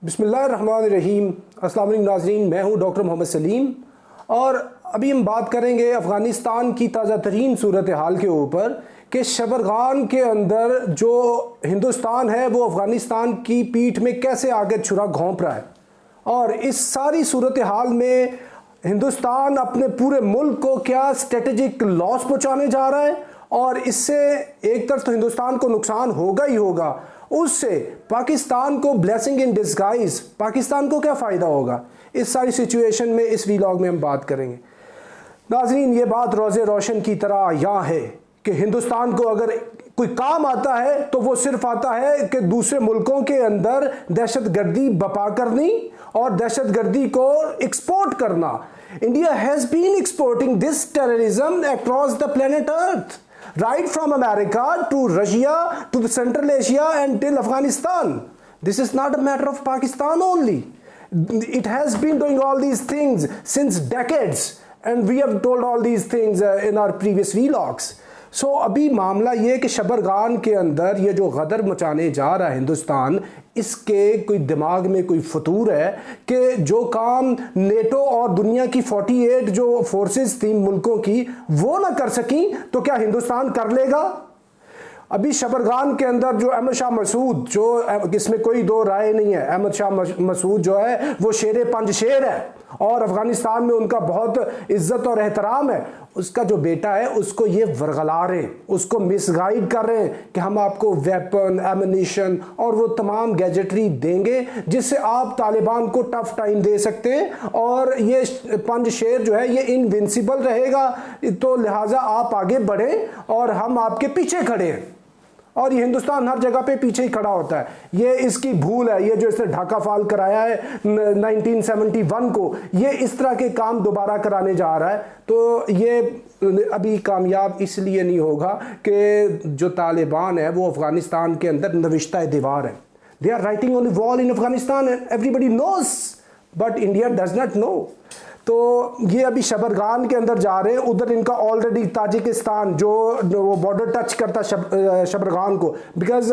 बिस्मिल्लाहिर्रहमानिर्रहीम। अस्सलाम वालेकुम नाज़रीन, मैं हूं डॉक्टर मोहम्मद सलीम और अभी हम बात करेंगे अफ़गानिस्तान की ताज़ा तरीन सूरत हाल के ऊपर कि शबरगान के अंदर जो हिंदुस्तान है वो अफ़गानिस्तान की पीठ में कैसे आगे छुरा घोंप रहा है। और इस सारी सूरत हाल में हिंदुस्तान अपने पूरे मुल्क को क्या स्ट्रेटेजिक लॉस पहुँचाने जा रहा है और इससे एक तरफ तो हिंदुस्तान को नुकसान होगा ही होगा, उससे पाकिस्तान को ब्लेसिंग इन डिस्गाइज, पाकिस्तान को क्या फ़ायदा होगा। इस सारी सिचुएशन में इस वीलॉग में हम बात करेंगे। नाज़रीन, ये बात रोज़े रोशन की तरह यहाँ है कि हिंदुस्तान को अगर कोई काम आता है तो वो सिर्फ आता है कि दूसरे मुल्कों के अंदर दहशतगर्दी बपा करनी और दहशतगर्दी को एक्सपोर्ट करना। India has been exporting this terrorism across the planet earth, right from America to Russia to the Central Asia and till Afghanistan. This is not a matter of Pakistan only. It has been doing all these things since decades and we have told all these things in our previous vlogs. सो अभी मामला ये कि शबरगान के अंदर ये जो गदर मचाने जा रहा है हिंदुस्तान, इसके कोई दिमाग में कोई फतूर है कि जो काम नेटो और दुनिया की 48 जो फोर्सेस थी मुल्कों की वो ना कर सकी तो क्या हिंदुस्तान कर लेगा। अभी शबरगान के अंदर जो अहमद शाह मसूद, जो इसमें कोई दो राय नहीं है, अहमद शाह मसूद जो है वो शेर पंज शेर है और अफगानिस्तान में उनका बहुत इज्जत और एहतराम है। उसका जो बेटा है उसको ये वरगला रहे, उसको मिसगाइड कर रहे हैं कि हम आपको वेपन, एमिनिशन और वो तमाम गैजेटरी देंगे जिससे आप तालिबान को टफ टाइम दे सकते हैं और ये पंज शेर जो है ये इनविंसिबल रहेगा, तो लिहाजा आप आगे बढ़ें और हम आपके पीछे खड़े हैं। और ये हिंदुस्तान हर जगह पे पीछे ही खड़ा होता है। ये इसकी भूल है, ये जो इसने ढाका फाल कराया है 1971 को, ये इस तरह के काम दोबारा कराने जा रहा है। तो ये अभी कामयाब इसलिए नहीं होगा कि जो तालिबान है वो अफगानिस्तान के अंदर नविश्ता दीवार है। They are writing on the wall in Afghanistan and everybody knows but India does not know. तो ये अभी शबरगान के अंदर जा रहे हैं, उधर इनका ऑलरेडी ताजिकिस्तान जो वो बॉर्डर टच करता शबरगान को, बिकॉज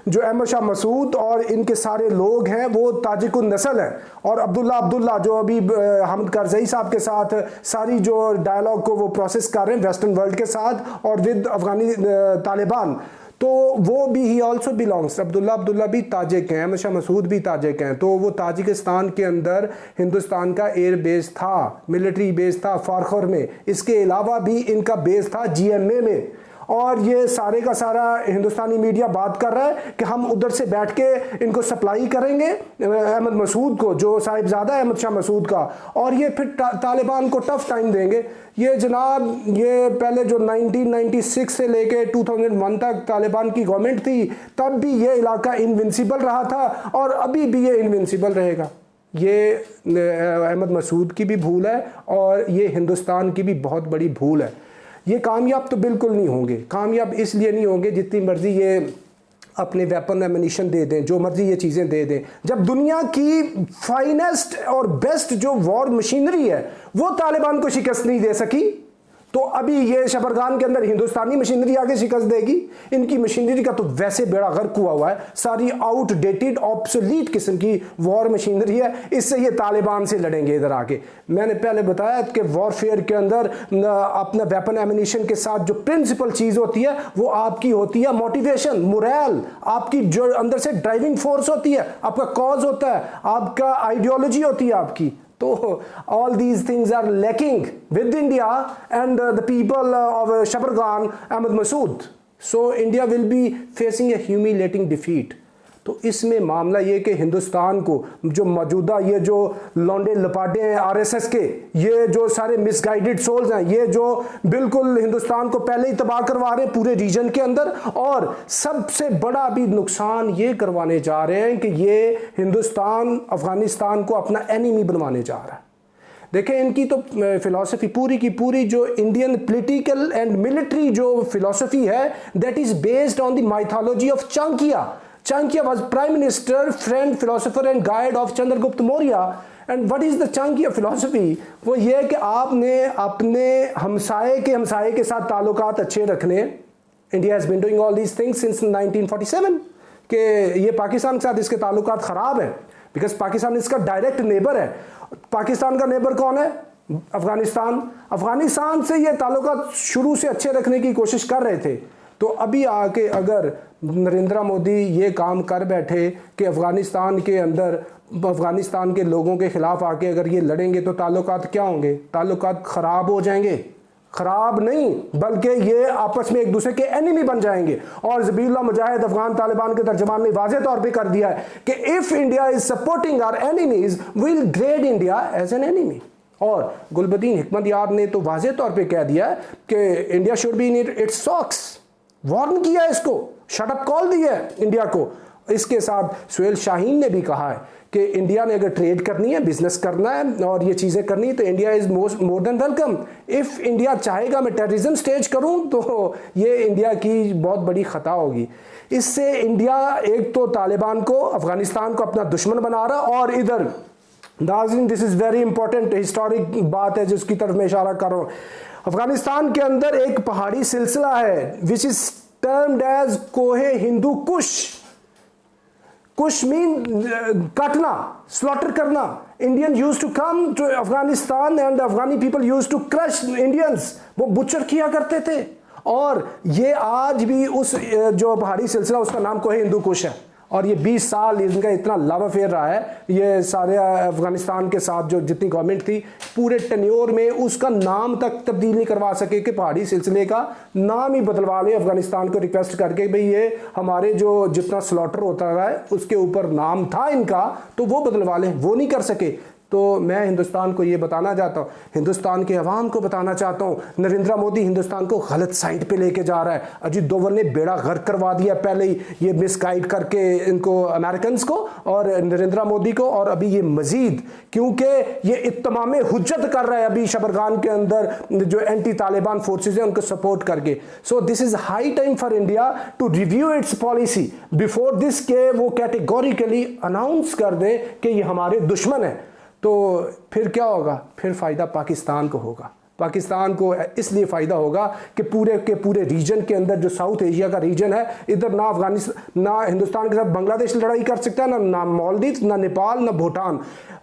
जो अहमद शाह मसूद और इनके सारे लोग हैं वो ताजिकुन नस्ल हैं और अब्दुल्ला जो अभी हमद करजई साहब के साथ सारी जो डायलॉग को वो प्रोसेस कर रहे हैं वेस्टर्न वर्ल्ड के साथ और विद अफगानी तालिबान, तो वो भी ही ऑल्सो बिलोंग्स, अब्दुल्ला भी ताजिक हैं, अहमद शाह मसूद भी ताजिक हैं। तो वो ताजिकिस्तान के अंदर हिंदुस्तान का एयर बेस था, मिलिट्री बेस था फारखर में, इसके अलावा भी इनका बेस था GMA में। और ये सारे का सारा हिंदुस्तानी मीडिया बात कर रहा है कि हम उधर से बैठ के इनको सप्लाई करेंगे अहमद मसूद को, जो साहिबजादा है अहमद शाह मसूद का, और ये फिर तालिबान को टफ टाइम देंगे। ये जनाब ये पहले जो 1996 से लेके 2001 तक तालिबान की गवर्नमेंट थी तब भी ये इलाका इनविंसिबल रहा था और अभी भी ये इनविंसिबल रहेगा। ये अहमद मसूद की भी भूल है और ये हिंदुस्तान की भी बहुत बड़ी भूल है। ये कामयाब तो बिल्कुल नहीं होंगे, कामयाब इसलिए नहीं होंगे जितनी मर्जी ये अपने वेपन एमिनिशन दे दें, जो मर्जी ये चीज़ें दे दें, जब दुनिया की फाइनेस्ट और बेस्ट जो वॉर मशीनरी है वो तालिबान को शिकस्त नहीं दे सकी, तो अभी ये शबरगान के अंदर हिंदुस्तानी मशीनरी आगे शिकस्त देगी। इनकी मशीनरी का तो वैसे बेड़ा गर्क हुआ है, सारी आउटडेटेड ऑब्सोलीट किस्म की वॉर मशीनरी है, इससे ये तालिबान से लड़ेंगे इधर आके। मैंने पहले बताया कि वॉरफेयर के अंदर अपना वेपन एमिनिशन के साथ जो प्रिंसिपल चीज़ होती है वो आपकी होती है मोटिवेशन, मोरल, आपकी जो अंदर से ड्राइविंग फोर्स होती है, आपका कॉज होता है, आपका आइडियोलॉजी होती है आपकी। तो all these things are lacking with India and the people of Shabargan, Ahmad Masood. So India will be facing a humiliating defeat. तो इसमें मामला ये कि हिंदुस्तान को जो मौजूदा ये जो लौंडे लपाटे हैं RSS के, ये जो सारे मिसगाइडेड सोल्स हैं, ये जो बिल्कुल हिंदुस्तान को पहले ही तबाह करवा रहे हैं पूरे रीजन के अंदर, और सबसे बड़ा भी नुकसान ये करवाने जा रहे हैं कि ये हिंदुस्तान अफगानिस्तान को अपना एनिमी बनवाने जा रहा है। देखें इनकी तो फिलॉसफी पूरी की पूरी जो इंडियन पॉलिटिकल एंड मिलिट्री जो फिलॉसफी है that is based on the mythology of Chanakya. Chanakya was prime minister, friend, philosopher and guide of Chandragupta Maurya. And what is the Chanakya philosophy? वो ये है कि आपने अपने हमसाये के साथ ताल्लुकात अच्छे रखने। India has been doing all these things since 1947 कि ये पाकिस्तान के साथ इसके ताल्लुकात ख़राब हैं। बिकॉज पाकिस्तान इसका डायरेक्ट नेबर है। पाकिस्तान का नेबर कौन है? अफगानिस्तान। अफगानिस्तान से ये ताल्लुकात शुरू से अच्छे रखने की कोशिश कर रहे थे। तो अभी आके अगर नरेंद्र मोदी ये काम कर बैठे कि अफगानिस्तान के अंदर अफगानिस्तान के लोगों के खिलाफ आके अगर ये लड़ेंगे तो ताल्लुकात क्या होंगे? ताल्लुकात ख़राब हो जाएंगे। ख़राब नहीं बल्कि ये आपस में एक दूसरे के एनिमी बन जाएंगे। और ज़बीहुल्लाह मुजाहिद अफगान तालिबान के तर्जुमान ने वाज़ेह तौर पे कर दिया है कि if India is supporting our enemies will grade India as an enemy. और गुलबदीन हिकमत यार ने तो वाज़ेह तौर पे कह दिया है कि India should be in its socks. Warn किया है इसको, शट अप कॉल दिया है इंडिया को। इसके साथ सुहेल शाहीन ने भी कहा है कि इंडिया ने अगर ट्रेड करनी है, बिजनेस करना है और ये चीज़ें करनी है तो India is more than welcome. If India चाहेगा मैं टेररिज्म स्टेज करूं तो ये इंडिया की बहुत बड़ी ख़ता होगी। इससे इंडिया एक तो तालिबान को, अफगानिस्तान को अपना दुश्मन बना रहा, और इधर नाज़रीन this is very important historic बात है जिसकी तरफ मैं इशारा कर रहा हूँ। अफगानिस्तान के अंदर एक पहाड़ी सिलसिला है which is termed as Kohe Hindu Kush. Kush mean काटना, स्लॉटर करना। Indian use to come to Afghanistan and Afghani people use to crush Indians. वो बुचर किया करते थे। और ये आज भी उस जो पहाड़ी सिलसिला उसका नाम कोहे हिंदू कुश है। और ये 20 साल इनका इतना लव अफेयर रहा है ये सारे अफगानिस्तान के साथ जो जितनी गवर्नमेंट थी पूरे टेन्योर में उसका नाम तक तब्दील नहीं करवा सके कि पहाड़ी सिलसिले का नाम ही बदलवा लें अफगानिस्तान को रिक्वेस्ट करके भाई ये हमारे जो जितना स्लॉटर होता रहा है उसके ऊपर नाम था इनका तो वो बदलवा लें। वो नहीं कर सके। तो मैं हिंदुस्तान को ये बताना चाहता हूँ, हिंदुस्तान के अवाम को बताना चाहता हूँ, नरेंद्र मोदी हिंदुस्तान को गलत साइड पे लेके जा रहा है। अजीत डोवल ने बेड़ा गर्क करवा दिया पहले ही ये मिसगाइड करके इनको अमेरिकन को और नरेंद्र मोदी को, और अभी ये मजीद क्योंकि ये इत्तमाम हुज्जत कर रहा है अभी शबरगान के अंदर जो एंटी तालिबान फोर्सेज हैं उनको सपोर्ट करके। So this is high time for India to review its policy before this के वो कैटेगोरिकली अनाउंस कर दें कि ये हमारे दुश्मन है। तो फिर क्या होगा? फिर फ़ायदा पाकिस्तान को होगा। पाकिस्तान को इसलिए फ़ायदा होगा कि पूरे के पूरे रीजन के अंदर जो साउथ एशिया का रीजन है इधर ना अफगानिस्तान ना हिंदुस्तान के साथ बांग्लादेश लड़ाई कर सकता है, ना मालदीव, ना नेपाल, ना भूटान।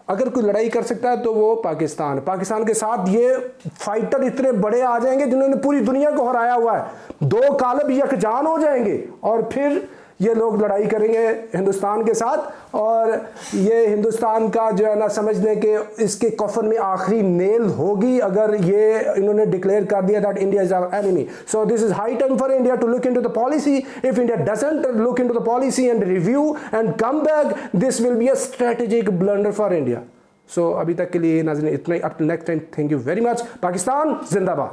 अगर कोई लड़ाई कर सकता है तो वो पाकिस्तान। पाकिस्तान के साथ ये फाइटर इतने बड़े आ जाएंगे जिन्होंने पूरी दुनिया को हराया हुआ है। दो कालब यकजान हो जाएंगे और फिर ये लोग लड़ाई करेंगे हिंदुस्तान के साथ। और ये हिंदुस्तान का जो है ना समझने के इसके कफन में आखिरी नेल होगी अगर ये इन्होंने डिक्लेयर कर दिया that India is our enemy. So this is high time for India to look into the policy. If India doesn't look into the policy and review and come back this will be a strategic blunder for India. So अभी तक के लिए नाज़रीन इतना ही। Up to next time, thank you very much. Pakistan जिंदाबाद।